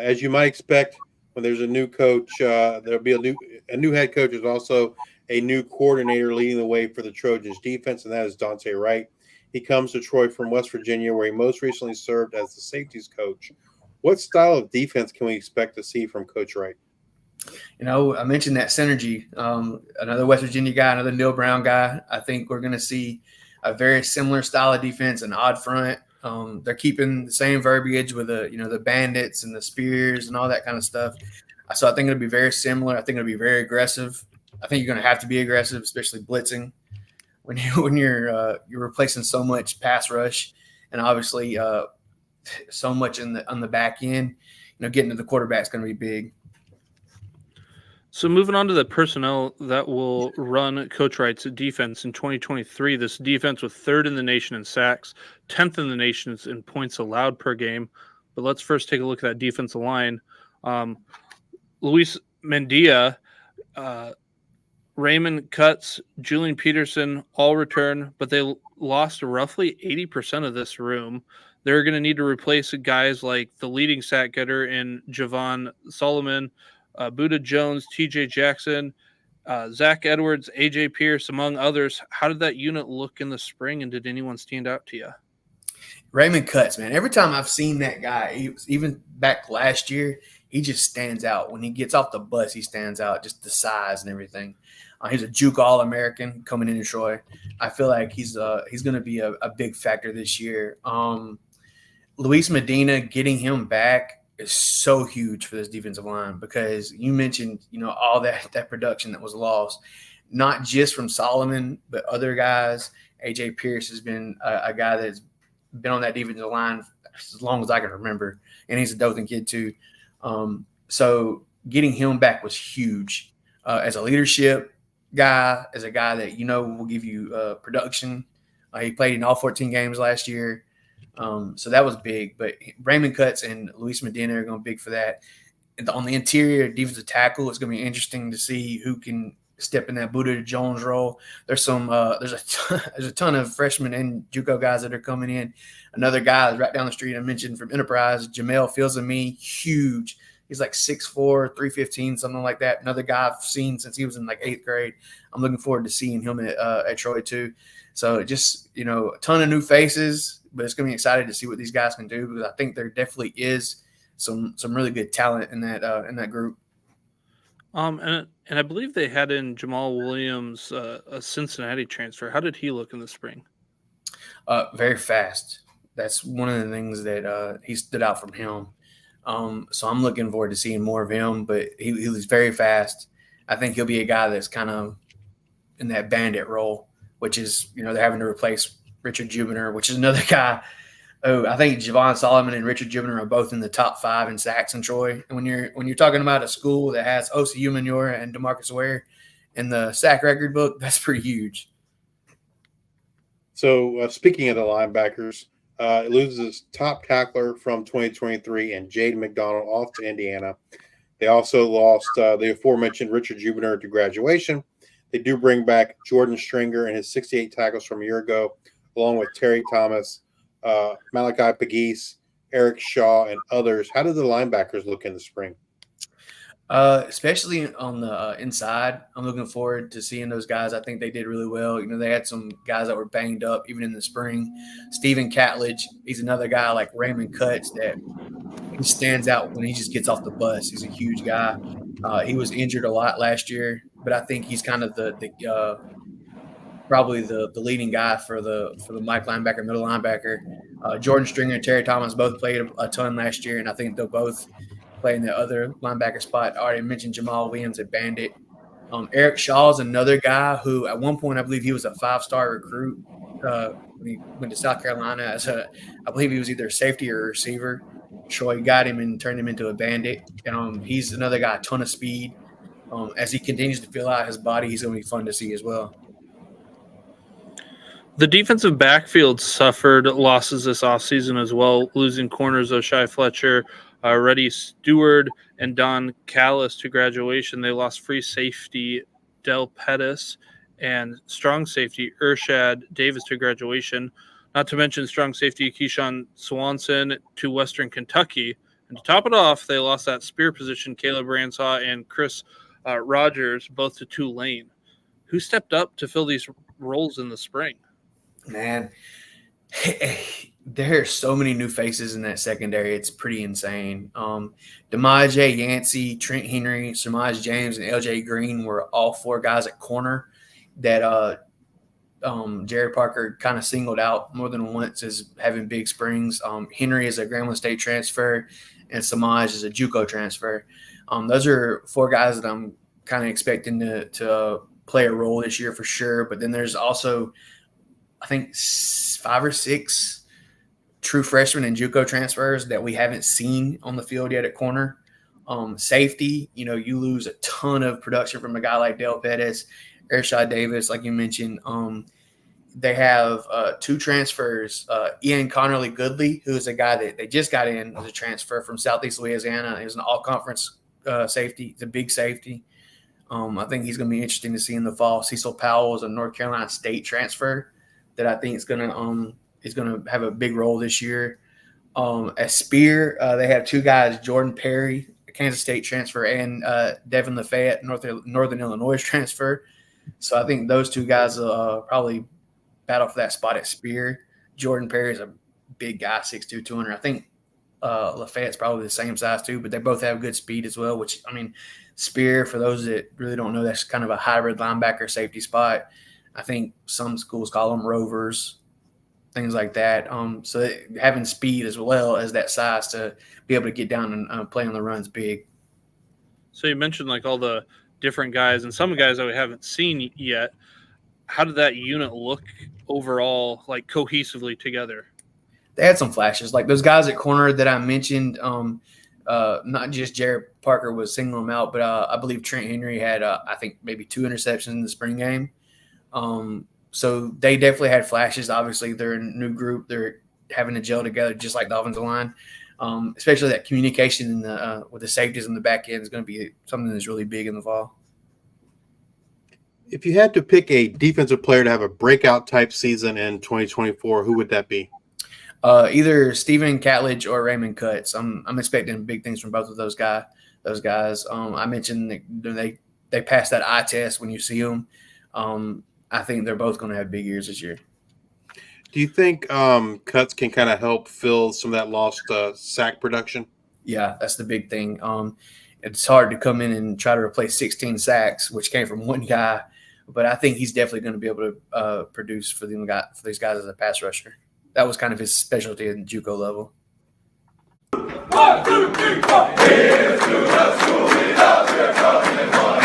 as you might expect, when there's a new coach, there'll be a new head coach. There's also a new coordinator leading the way for the Trojans defense, and that is Dante Wright. He comes to Troy from West Virginia, where he most recently served as the safeties coach. What style of defense can we expect to see from Coach Wright? I mentioned that synergy. Another West Virginia guy, another Neil Brown guy. I think we're going to see a very similar style of defense, an odd front. They're keeping the same verbiage with the bandits and the spears and all that kind of stuff. So I think it'll be very similar. I think it'll be very aggressive. I think you're going to have to be aggressive, especially blitzing when you're replacing so much pass rush and obviously so much on the back end. Getting to the quarterback is going to be big. So moving on to the personnel that will run Coach Wright's defense in 2023, this defense was 3rd in the nation in sacks, 10th in the nation in points allowed per game. But let's first take a look at that defensive line. Luis Mendia, Raymond Cutts, Julian Peterson all return, but they lost roughly 80% of this room. They're going to need to replace guys like the leading sack getter in Javon Solomon, Buda Jones, TJ Jackson, Zach Edwards, AJ Pierce, among others. How did that unit look in the spring, and did anyone stand out to you? Raymond Cutts, man. Every time I've seen that guy, even back last year, he just stands out. When he gets off the bus, he stands out, just the size and everything. He's a Juke All-American coming into Troy. I feel like he's going to be a big factor this year. Luis Medina, getting him back is so huge for this defensive line because you mentioned, all that production that was lost, not just from Solomon, but other guys. AJ Pierce has been a guy that's been on that defensive line as long as I can remember, and he's a Dothan kid too. So getting him back was huge as a leadership guy, as a guy that will give you production. He played in all 14 games last year. So that was big, but Raymond Cutts and Luis Medina are going to be big for that. And on the interior defensive tackle, it's going to be interesting to see who can step in that Buda Jones role. There's a ton of freshmen and JUCO guys that are coming in. Another guy right down the street I mentioned from Enterprise, Jah-Mal Fields-Ami, huge. He's like 6'4", 315, something like that. Another guy I've seen since he was in like 8th grade. I'm looking forward to seeing him at Troy too. So just, a ton of new faces, but it's going to be exciting to see what these guys can do because I think there definitely is some really good talent in that group. And I believe they had in Jah-Mal Williams, a Cincinnati transfer. How did he look in the spring? Very fast. That's one of the things that he stood out from him. So I'm looking forward to seeing more of him, but he was very fast. I think he'll be a guy that's kind of in that bandit role, which is, they're having to replace Richard Jubiner, which is another guy. Oh, I think Javon Solomon and Richard Jubiner are both in the top 5 in sacks in Troy. And when you're talking about a school that has Osi Umenyiora and DeMarcus Ware in the sack record book, that's pretty huge. So speaking of the linebackers, it loses top tackler from 2023 and Jade McDonald off to Indiana. They also lost the aforementioned Richard Jubiner to graduation. They do bring back Jordan Stringer and his 68 tackles from a year ago, along with Terry Thomas, Malachi Pegues, Eric Shaw, and others. How did the linebackers look in the spring? Especially on the inside, I'm looking forward to seeing those guys. I think they did really well. They had some guys that were banged up even in the spring. Stephen Catledge, he's another guy like Raymond Cutts that he stands out when he just gets off the bus. He's a huge guy. He was injured a lot last year, but I think he's kind of probably the leading guy for the Mike linebacker, middle linebacker. Jordan Stringer and Terry Thomas both played a ton last year, and I think they'll both play in the other linebacker spot. I already mentioned Jah-Mal Williams at Bandit. Eric Shaw is another guy who at one point I believe he was a 5-star recruit when he went to South Carolina. I believe he was either a safety or a receiver. Troy got him and turned him into a Bandit. He's another guy, a ton of speed. As he continues to fill out his body, he's going to be fun to see as well. The defensive backfield suffered losses this offseason as well, losing corners O'Shai Fletcher, Reddy Stewart, and Don Callis to graduation. They lost free safety Del Pettis and strong safety Urshad Davis to graduation. Not to mention strong safety Keyshawn Swanson to Western Kentucky And to top it off, they lost that spear position, Caleb Ransaw and Chris Rogers, both to Tulane. Who stepped up to fill these roles in the spring? Man, there are so many new faces in that secondary. It's pretty insane. Demaje Yancey, Trent Henry, Samaj James, and LJ Green were all four guys at corner that Jared Parker kind of singled out more than once as having big springs. Henry is a Grambling State transfer, and Samaj is a JUCO transfer. Those are four guys that I'm kind of expecting to play a role this year for sure. But then there's also, I think, 5 or 6 true freshmen and JUCO transfers that we haven't seen on the field yet at corner. Safety, you lose a ton of production from a guy like Dale Pettis, Ershad Davis, like you mentioned. They have 2 transfers. Ian Connerly Goodley, who is a guy that they just got in as a transfer from Southeast Louisiana. He was an all-conference safety. He's a big safety. I think he's going to be interesting to see in the fall. Cecil Powell is a North Carolina State transfer that I think is going to have a big role this year. At Spear, they have 2 guys, Jordan Perry, a Kansas State transfer, and Devin Lafayette, Northern Illinois transfer. So I think those 2 guys will probably battle for that spot at Spear. Jordan Perry is a big guy, 6'2", 200. I think Lafayette's probably the same size too, but they both have good speed as well, which, Spear, for those that really don't know, that's kind of a hybrid linebacker safety spot. I think some schools call them rovers, things like that. So having speed as well as that size to be able to get down and play on the run is big. So you mentioned all the different guys and some guys that we haven't seen yet. How did that unit look overall, cohesively together? They had some flashes, like those guys at corner that I mentioned. Not just Jared Parker was singling them out, but I believe Trent Henry had, I think, maybe 2 interceptions in the spring game. So they definitely had flashes. Obviously, they're a new group. They're having to gel together just like the offensive line. Especially that communication with the safeties in the back end is going to be something that's really big in the fall. If you had to pick a defensive player to have a breakout type season in 2024, who would that be? Either Steven Catledge or Raymond Cutts. I'm expecting big things from both of those guys. I mentioned that they pass that eye test when you see them. I think they're both going to have big years this year. Do you think Cutts can kind of help fill some of that lost sack production? Yeah, that's the big thing. It's hard to come in and try to replace 16 sacks, which came from one guy, but I think he's definitely going to be able to produce for these guys as a pass rusher. That was kind of his specialty in JUCO level. 1, 2, 3, 4. Here's to the school we love. We're coming for